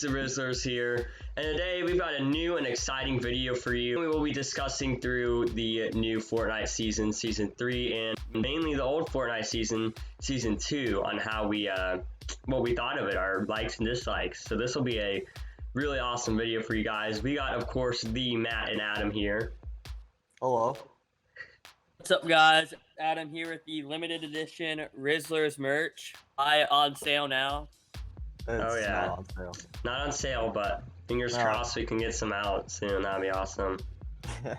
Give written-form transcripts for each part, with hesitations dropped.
the Rizlers here, and today we've got a new and exciting video for you. We will be discussing through the new Fortnite season, Season 3, and mainly the old Fortnite season, Season 2, on how what we thought of it, our likes and dislikes. So this will be a really awesome video for you guys. We got, of course, the Matt and Adam here. Hello. What's up, guys? Adam here with the limited edition Rizlers merch. Buy on sale now. It's yeah. not on sale. Not on sale, but fingers crossed we can get some out soon. That'd be awesome. Yeah.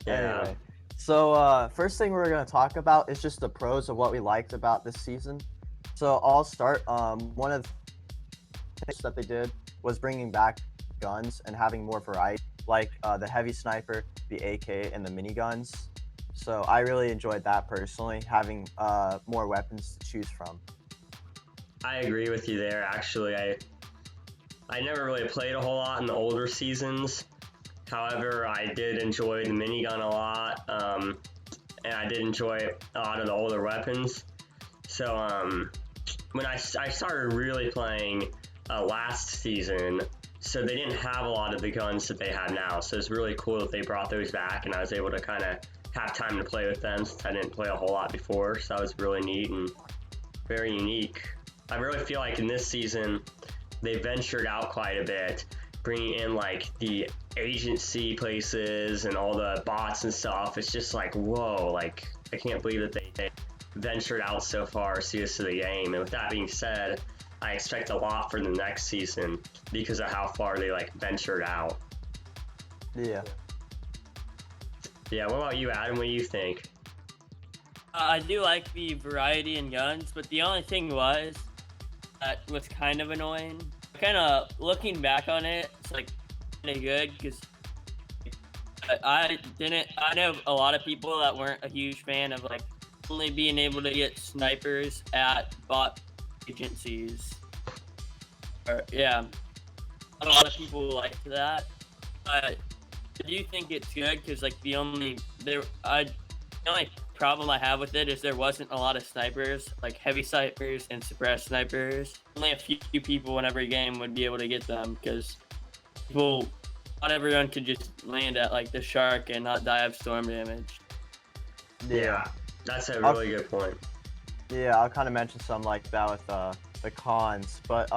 Anyway, so first thing we're going to talk about is just the pros of what we liked about this season. So I'll start. One of the things that they did was bringing back guns and having more variety, like the heavy sniper, the AK, and the miniguns. So I really enjoyed that personally, having more weapons to choose from. I agree with you there. Actually, I never really played a whole lot in the older seasons. However, I did enjoy the minigun a lot, and I did enjoy a lot of the older weapons. So when I started really playing last season, so they didn't have a lot of the guns that they have now. So it's really cool that they brought those back, and I was able to kind of have time to play with them since I didn't play a whole lot before. So that was really neat and very unique. I really feel like in this season, they ventured out quite a bit, bringing in like the agency places and all the bots and stuff. It's just like, whoa, like I can't believe that they ventured out so far serious to the game. And with that being said, I expect a lot for the next season because of how far they like ventured out. Yeah. Yeah, what about you, Adam? What do you think? I do like the variety in guns, but the only thing that was kind of annoying. Kind of looking back on it, it's like kind of good because I know a lot of people that weren't a huge fan of like only being able to get snipers at bot agencies. Yeah, a lot of people liked that, but I do think it's good because like the only problem I have with it is there wasn't a lot of snipers, like heavy snipers and suppressed snipers. Only a few people in every game would be able to get them because not everyone could just land at like the shark and not die of storm damage. Yeah, that's a really good point. Yeah, I'll kind of mention some like that with the cons, but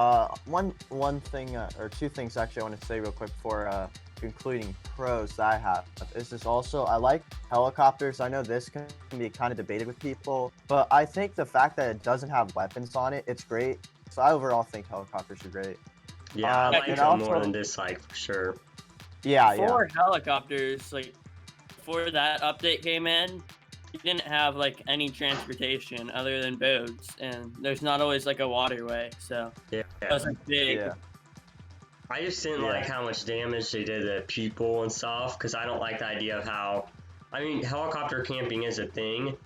one thing or two things actually I want to say real quick before concluding pros that I have is this also. I like helicopters. I know this can be kind of debated with people, but I think the fact that it doesn't have weapons on it, it's great. So I overall think helicopters are great. Yeah, I like them more than dislike for sure. Yeah, before helicopters, like before that update came in, you didn't have like any transportation other than boats, and there's not always like a waterway, so yeah, it was like big. Yeah. I just didn't like how much damage they did to people and stuff, because I don't like the idea of how, I mean, helicopter camping is a thing,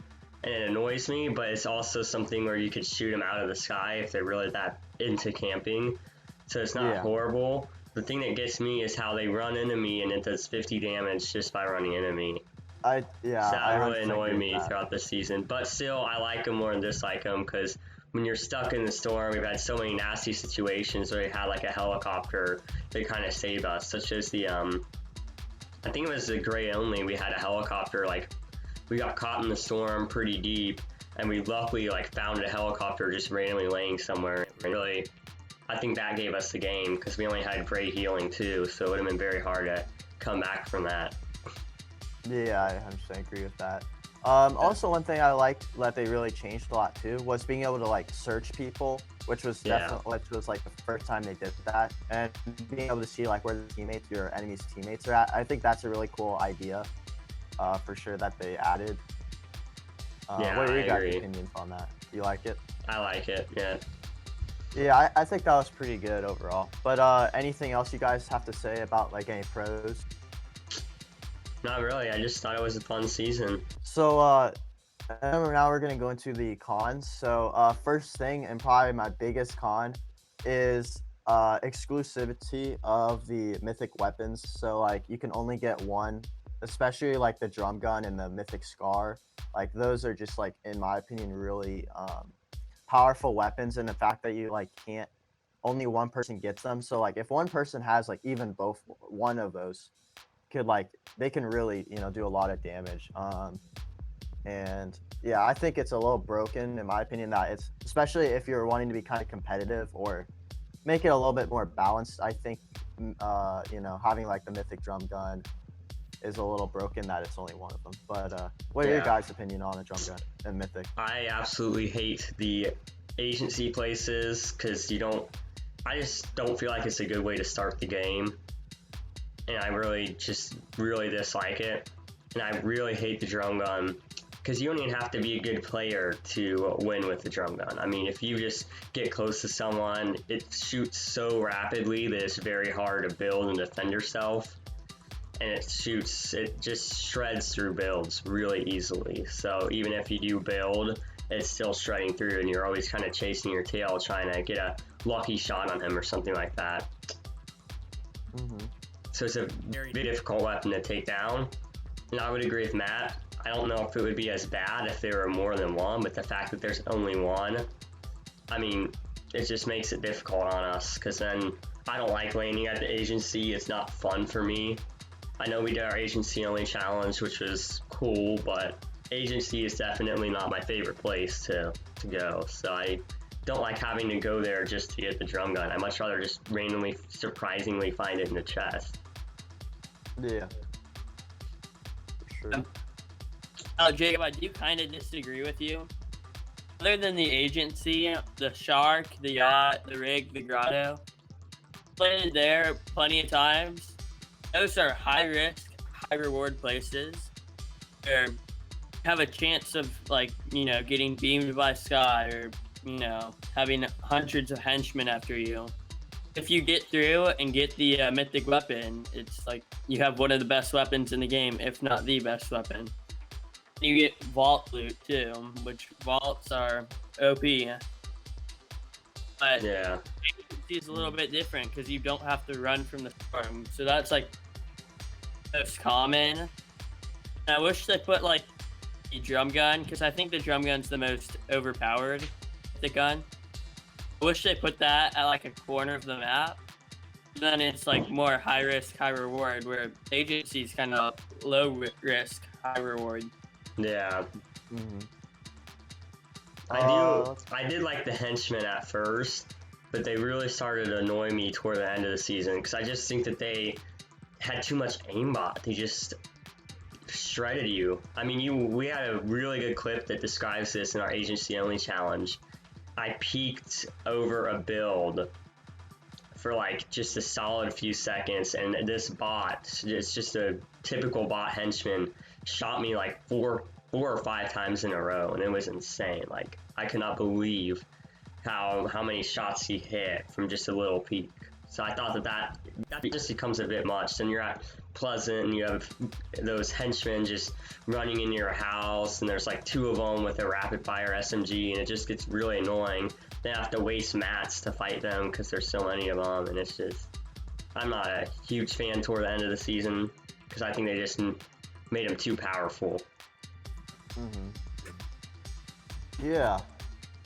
and it annoys me, but it's also something where you could shoot them out of the sky if they're really that into camping, so it's not horrible. The thing that gets me is how they run into me, and it does 50 damage just by running into me. So that really annoyed me throughout the season, but still, I like them more than dislike them, because when you're stuck in the storm, we've had so many nasty situations where we had like a helicopter that kind of saved us, such as the, I think it was the gray only, we had a helicopter, like, we got caught in the storm pretty deep, and we luckily like found a helicopter just randomly laying somewhere. And really, I think that gave us the game, because we only had gray healing too, so it would have been very hard to come back from that. Yeah, I 100% agree with that. Also, one thing I liked that they really changed a lot too was being able to like search people, which was definitely like the first time they did that, and being able to see like where your enemy's teammates are at. I think that's a really cool idea, for sure that they added. What are your guys' opinions on that? You like it? I like it. Yeah. Yeah, I think that was pretty good overall. But anything else you guys have to say about like any pros? Not really. I just thought it was a fun season. So now we're gonna go into the cons. So first thing, and probably my biggest con, is exclusivity of the mythic weapons. So like you can only get one, especially like the drum gun and the mythic scar. Like those are just like, in my opinion, really powerful weapons, and the fact that you like can't only one person gets them. So like if one person has like even both one of those, could like they can really do a lot of damage. And yeah, I think it's a little broken in my opinion that it's especially if you're wanting to be kind of competitive or make it a little bit more balanced. I think having like the mythic drum gun is a little broken that it's only one of them. But what are your guys' opinion on a drum gun and mythic? I absolutely hate the agency places because I just don't feel like it's a good way to start the game. And I really dislike it. And I really hate the drum gun because you don't even have to be a good player to win with the drum gun. I mean, if you just get close to someone, it shoots so rapidly that it's very hard to build and defend yourself. And it just shreds through builds really easily. So even if you do build, it's still shredding through and you're always kind of chasing your tail trying to get a lucky shot on him or something like that. So it's a very difficult weapon to take down. And I would agree with Matt. I don't know if it would be as bad if there were more than one, but the fact that there's only one, I mean, it just makes it difficult on us because then I don't like landing at the agency. It's not fun for me. I know we did our agency only challenge, which was cool, but agency is definitely not my favorite place to go. So I don't like having to go there just to get the drum gun. I'd much rather just randomly, surprisingly find it in the chest. Yeah. For sure. Jacob, I do kind of disagree with you. Other than the agency, the shark, the yacht, the rig, the grotto, played there plenty of times. Those are high risk, high reward places where you have a chance of getting beamed by Sky or having hundreds of henchmen after you. If you get through and get the mythic weapon, it's like you have one of the best weapons in the game, if not the best weapon. You get vault loot too, which vaults are OP. But yeah, agency is a little bit different because you don't have to run from the storm. So that's like most common. And I wish they put like the drum gun because I think the drum gun's the most overpowered. The gun. I wish they put that at like a corner of the map. Then it's like more high risk, high reward, where agency is kind of low risk, high reward. Yeah. I did like the henchmen at first, but they really started to annoy me toward the end of the season because I just think that they had too much aimbot. They just shredded you. I mean, we had a really good clip that describes this in our agency only challenge. I peeked over a build for like just a solid few seconds, and this bot, it's just a typical bot henchman, shot me like four or five times in a row, and it was insane. Like, I could not believe how many shots he hit from just a little peek. So I thought that just becomes a bit much. Then you're at Pleasant and you have those henchmen just running in your house, and there's like two of them with a rapid fire SMG, and it just gets really annoying. They have to waste mats to fight them because there's so many of them, and it's just, I'm not a huge fan toward the end of the season because I think they just made them too powerful. Yeah,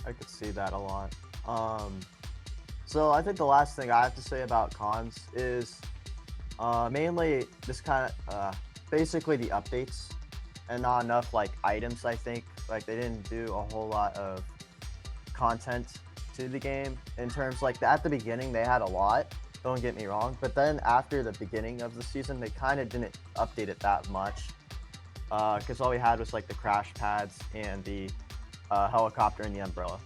I could see that a lot. So I think the last thing I have to say about cons is mainly this kind of basically the updates and not enough like items. I think like they didn't do a whole lot of content to the game in terms like at the beginning they had a lot, don't get me wrong, but then after the beginning of the season they kind of didn't update it that much because all we had was like the crash pads and the helicopter and the umbrella.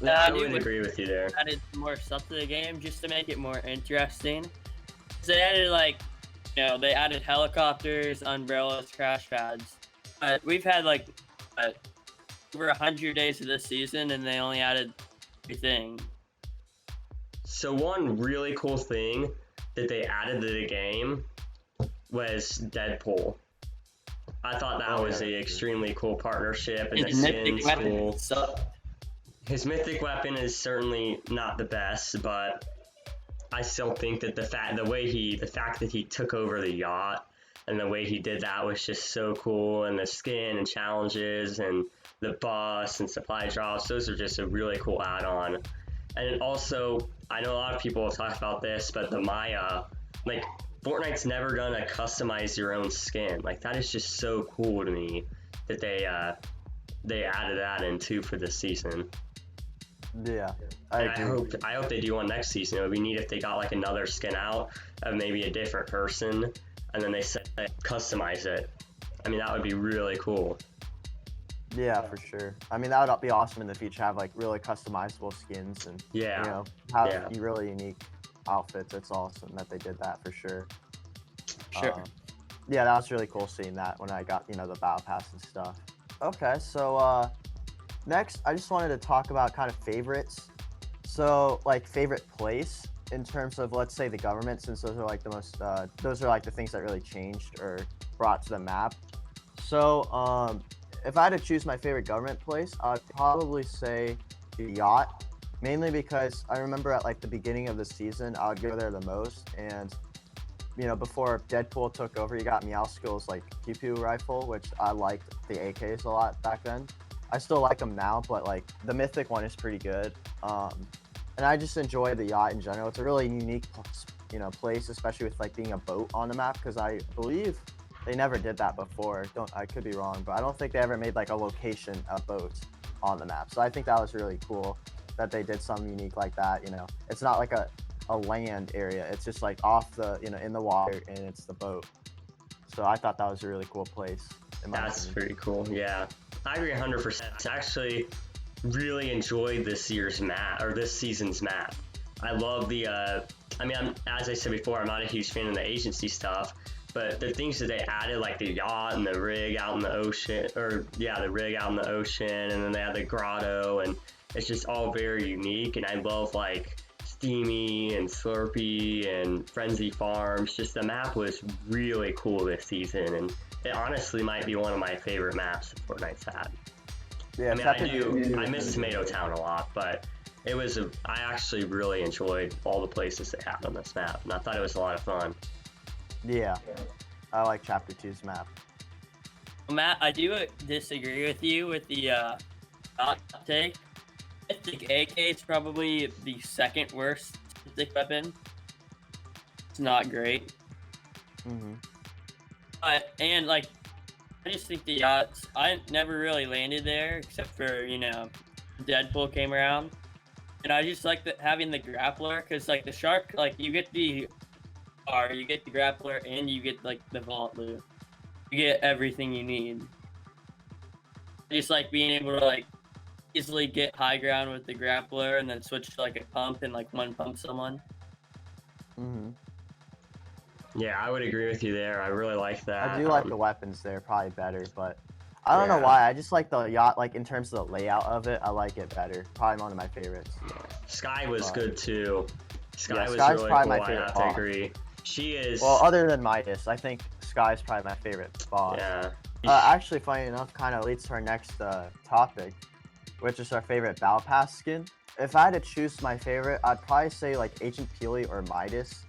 I would agree with you there. Added more stuff to the game just to make it more interesting. So they added they added helicopters, umbrellas, crash pads. We've had over 100 days of this season, and they only added 3 things. So one really cool thing that they added to the game was Deadpool. I thought that was an extremely cool partnership, and the skin's cool. His mythic weapon is certainly not the best, but I still think that the fact that he took over the yacht and the way he did that was just so cool, and the skin and challenges and the bus and supply drops, those are just a really cool add-on. And also, I know a lot of people will talk about this, but the Maya, like, Fortnite's never done a customize your own skin. Like, that is just so cool to me that they added that in too for this season. Yeah, I And agree. I hope they do one next season. It would be neat if they got like another skin out of maybe a different person, and then they said customize it. I mean, that would be really cool. Yeah, for sure. I mean, that would be awesome in the future. Have like really customizable skins and Yeah, have yeah, really unique outfits. It's awesome that they did that for sure. Sure. Yeah, that was really cool seeing that when I got the battle pass and stuff. Okay, so next I just wanted to talk about kind of favorites. So like favorite place in terms of, let's say, the government, since those are like the most those are like the things that really changed or brought to the map. So if I had to choose my favorite government place, I'd probably say the yacht, mainly because I remember at like the beginning of the season I would go there the most. And before Deadpool took over, you got Meowskill's like pew pew rifle, which I liked the AKs a lot back then. I still like them now, but like the mythic one is pretty good. And I just enjoy the yacht in general. It's a really unique, place, especially with like being a boat on the map, because I believe they never did that before. I could be wrong, but I don't think they ever made like a location a boat on the map. So I think that was really cool that they did something unique like that. It's not like a land area. It's just like off the in the water, and it's the boat. So I thought that was a really cool place. that's pretty cool. Yeah, I agree 100%. I actually really enjoyed this year's map or this season's map. I love the. I mean, as I said before, I'm not a huge fan of the agency stuff, but the things that they added, like the yacht and the rig out in the ocean, or yeah, the rig out in the ocean, and then they have the grotto, and it's just all very unique. And I love like Steamy and Slurpee and Frenzy Farms. Just the map was really cool this season, and it honestly might be one of my favorite maps that Fortnite's had. Yeah, I mean, I miss Tomato Town a lot, but I actually really enjoyed all the places they had on this map, and I thought it was a lot of fun. Yeah, I like Chapter 2's map. Matt, I do disagree with you with the hot take. I think AK is probably the second worst stick weapon. It's not great. Mm-hmm. And like, I just think the yachts. I never really landed there except for Deadpool came around, and I just like having the grappler, because like the shark, like you get the grappler, and you get like the vault loot. You get everything you need. I just like being able to like easily get high ground with the grappler, and then switch to like a pump and like one pump someone. Mm-hmm. Yeah, I would agree with you there. I really like that. I do like the weapons there probably better, but I don't know why. I just like the yacht, like in terms of the layout of it. I like it better. Probably one of my favorites. Sky was good too. Sky's really probably cool. My favorite. I have to agree. She is. Well, other than Midas, I think Sky's probably my favorite boss. Yeah. Actually, funny enough, kind of leads to our next topic, which is our favorite Battle Pass skin. If I had to choose my favorite, I'd probably say like Agent Peely or Midas.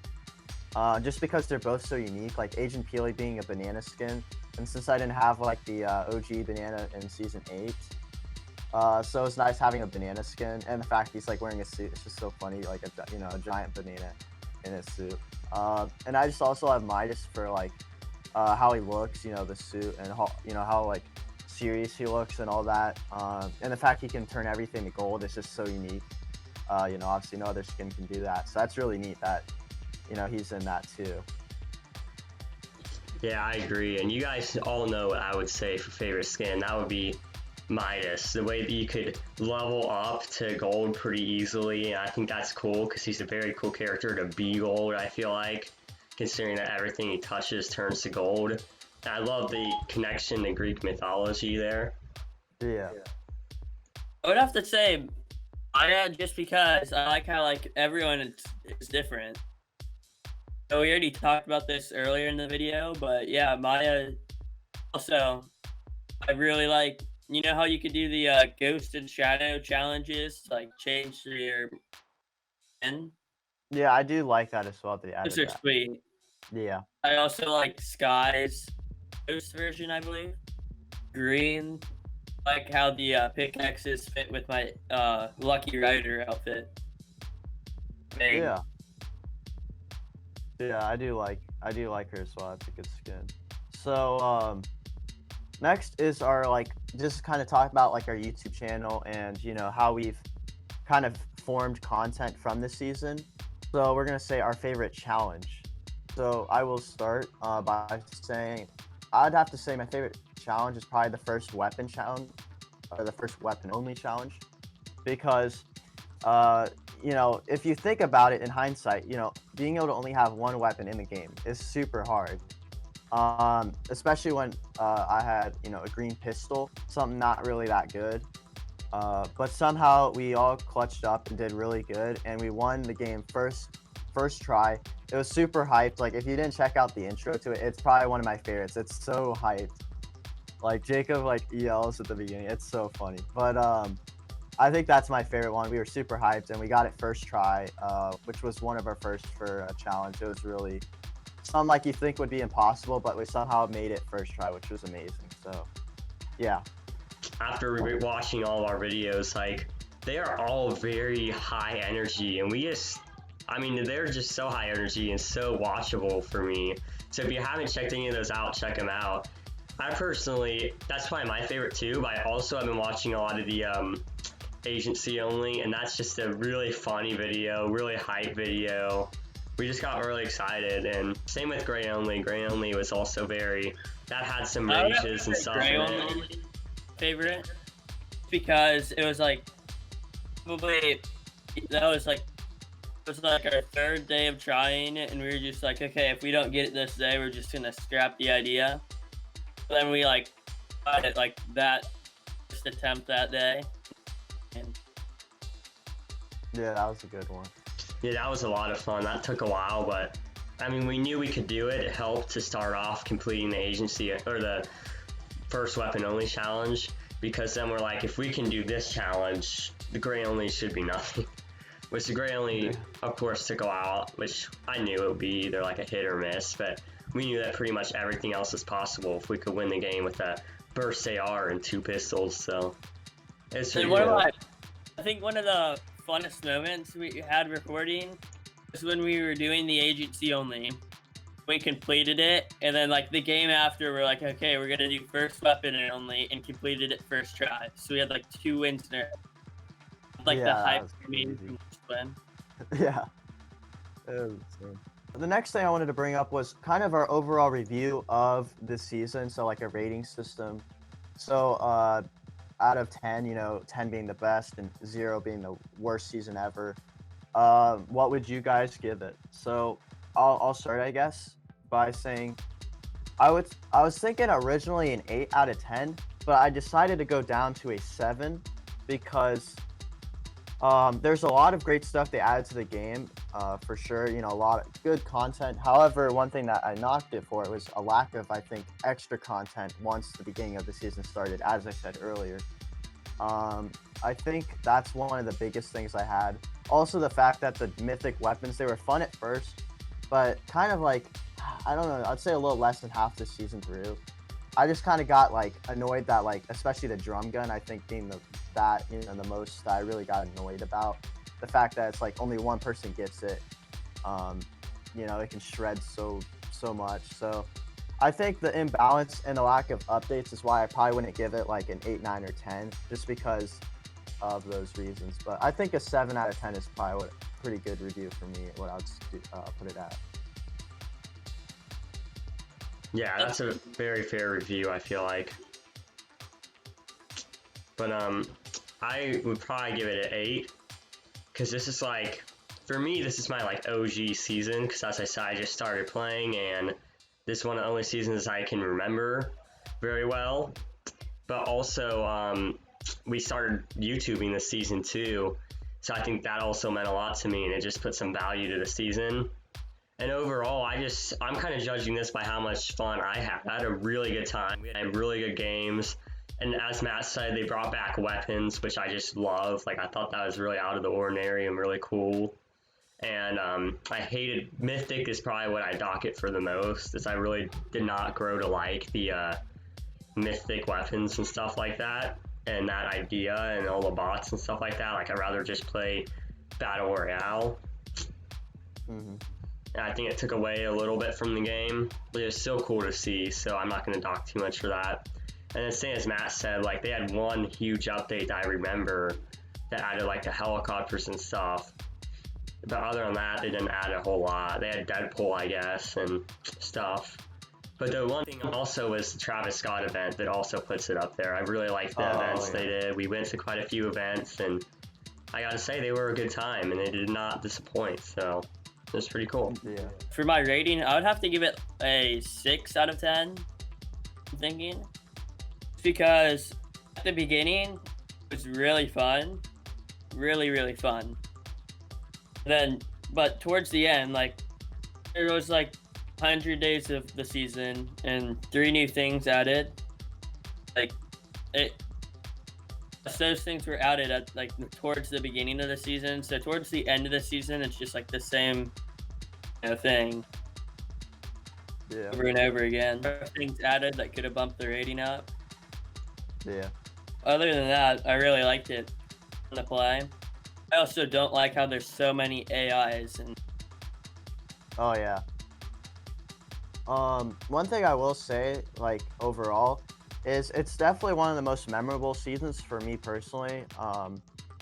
Just because they're both so unique, like Agent Peely being a banana skin, and since I didn't have like the OG banana in season 8, so it's nice having a banana skin, and the fact he's like wearing a suit, it's just so funny, like a giant banana in his suit. And I just also have Midas for like how he looks, the suit, and how like serious he looks and all that. And the fact he can turn everything to gold is just so unique. Obviously no other skin can do that, so that's really neat that he's in that too. Yeah, I agree. And you guys all know what I would say for favorite skin. That would be Midas. The way that you could level up to gold pretty easily. And I think that's cool because he's a very cool character to be gold, I feel like, considering that everything he touches turns to gold. And I love the connection to Greek mythology there. Yeah. I would have to say Maya, just because I like how like everyone is different. So we already talked about this earlier in the video, but yeah, Maya. Also, I really like, how you could do the ghost and shadow challenges, like change your skin. Yeah, I do like that as well. They added Those are that. sweet. Yeah. I also like Sky's ghost version, I believe. Green. Like how the pickaxes fit with my Lucky Rider outfit. thing. Yeah, I do like her as well. It's a good skin. So next is our just kind of talk about like our YouTube channel and how we've kind of formed content from this season. So we're gonna say our favorite challenge. So I will start by saying I'd have to say my favorite challenge is probably the first weapon challenge or the first weapon only challenge because if you think about it in hindsight, being able to only have one weapon in the game is super hard. Especially when I had a green pistol, something not really that good. But somehow we all clutched up and did really good, and we won the game first try. It was super hyped. Like if you didn't check out the intro to it, it's probably one of my favorites. It's so hyped. Like Jacob yells at the beginning. It's so funny. But I think that's my favorite one. We were super hyped and we got it first try, which was one of our first for a challenge. It was really something like you think would be impossible, but we somehow made it first try, which was amazing. So yeah. After watching all of our videos, they are all very high energy, and they're just so high energy and so watchable for me. So if you haven't checked any of those out, check them out. I personally, that's probably my favorite too, but I also have been watching a lot of the agency only, and that's just a really funny video, really hype video. We just got really excited, and same with Gray Only. Gray Only was also that had some rages and stuff in it. Favorite because it was probably that was our third day of trying it, and we were just like, okay, if we don't get it this day, we're just gonna scrap the idea. But then we tried it that first attempt that day, and yeah, that was a good one. Yeah, that was a lot of fun. That took a while, but we knew we could do it. It helped to start off completing the agency or the first weapon only challenge, because then we're like, if we can do this challenge, the gray only should be nothing. Which the gray only, of course, took a while, which I knew it would be either a hit or miss, but we knew that pretty much everything else was possible if we could win the game with a burst AR and 2 pistols. So it's pretty cool. I think one of the funnest moments we had recording was when we were doing the agency only. We completed it, and then the game after, we're like, okay, we're gonna do first weapon and only, and completed it first try. So we had 2 wins in it. The hype from win. Yeah. The next thing I wanted to bring up was kind of our overall review of this season. So a rating system. So out of 10, 10 being the best and 0 being the worst season ever. What would you guys give it? So I'll start, I guess, by saying I was thinking originally an 8 out of 10, but I decided to go down to a 7 because there's a lot of great stuff they added to the game, for sure. A lot of good content. However, one thing that I knocked it for was a lack of, I think, extra content once the beginning of the season started, as I said earlier. I think that's one of the biggest things I had. Also, the fact that the mythic weapons, they were fun at first, but kind of I don't know, I'd say a little less than half the season through. I just kind of got annoyed that especially the drum gun, I think being the most that I really got annoyed about. The fact that it's only one person gets it. It can shred so much. So I think the imbalance and the lack of updates is why I probably wouldn't give it an 8, 9, or 10, just because of those reasons. But I think a 7 out of 10 is probably a pretty good review for me, what I would put it at. Yeah, that's a very fair review, I feel like. But I would probably give it an 8, because this is for me, this is my OG season, because as I said, I just started playing, and this is one of the only seasons I can remember very well. But also, we started YouTubing this season too, so I think that also meant a lot to me, and it just put some value to the season. And overall, I'm kind of judging this by how much fun I had. I had a really good time. We had really good games. And as Matt said, they brought back weapons, which I just love. I thought that was really out of the ordinary and really cool. And I hated Mythic is probably what I dock it for the most, as I really did not grow to like the Mythic weapons and stuff like that, and that idea and all the bots and stuff like that. I'd rather just play Battle Royale. Mm-hmm. And I think it took away a little bit from the game, but it's still cool to see, so I'm not going to dock too much for that. And then same as Matt said, like they had one huge update that I remember that added like the helicopters and stuff. But other than that, they didn't add a whole lot. They had Deadpool, I guess, and stuff. But the one thing also was the Travis Scott event that also puts it up there. I really liked the events they did. We went to quite a few events, and I gotta say they were a good time, and they did not disappoint. So it was pretty cool. Yeah. For my rating, I would have to give it a 6 out of 10. I'm thinking, because at the beginning it was really fun, really fun. Then, but towards the end, like there was like 100 days of the season and 3 new things added. Like those things were added at like towards the beginning of the season. So towards the end of the season, it's just like the same thing over and over again. There are things added that could have bumped the rating up. Yeah. Other than that, I really liked it on the play. I also don't like how there's so many AIs and. Oh yeah. One thing I will say, like overall, is it's definitely one of the most memorable seasons for me personally.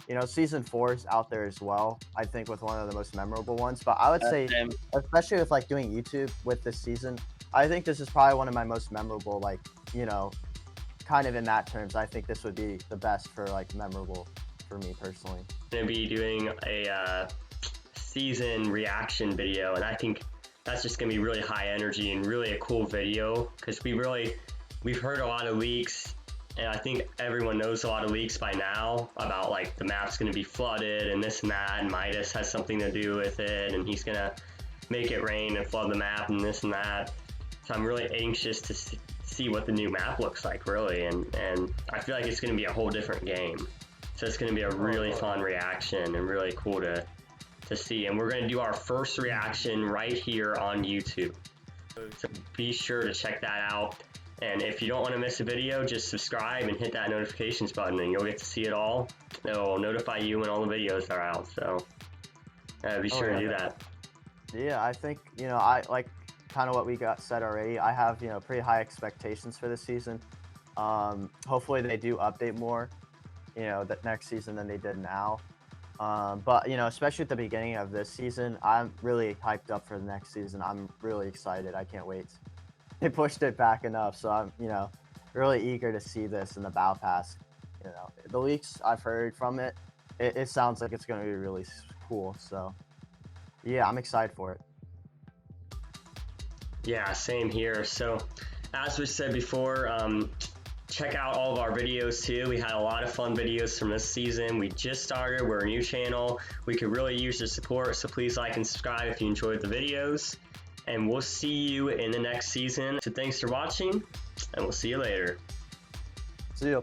You know, season 4 is out there as well. I think with one of the most memorable ones. But I would say, especially with like doing YouTube with this season, I think this is probably one of my most memorable. Like, you know, kind of in that terms, I think this would be the best for like memorable for me personally. Gonna be doing a season reaction video, and I think that's just gonna be really high energy and really a cool video because we've heard a lot of leaks, and I think everyone knows a lot of leaks by now about like the map's gonna be flooded and this and that, and Midas has something to do with it, and he's gonna make it rain and flood the map and this and that. So I'm really anxious to see what the new map looks like, really, and I feel like it's gonna be a whole different game. So it's going to be a really fun reaction and really cool to see. And we're going to do our first reaction right here on YouTube. So be sure to check that out. And if you don't want to miss a video, just subscribe and hit that notifications button and you'll get to see it all. It'll notify you when all the videos are out. So be sure to do that. Yeah, I think, you know, I like kind of what we got said already. I have, you know, pretty high expectations for this season. Hopefully they do update more, you know, that next season than they did now. But, you know, especially at the beginning of this season, I'm really hyped up for the next season. I'm really excited. I can't wait. They pushed it back enough, so I'm, you know, really eager to see this in the Battle Pass. You know, the leaks I've heard from it, it sounds like it's going to be really cool. So, yeah, I'm excited for it. Yeah, same here. So, as we said before, check out all of our videos too. We had a lot of fun videos from this season. We just started. We're a new channel. We could really use your support, so please like and subscribe if you enjoyed the videos. And we'll see you in the next season. So thanks for watching, and we'll see you later. See you.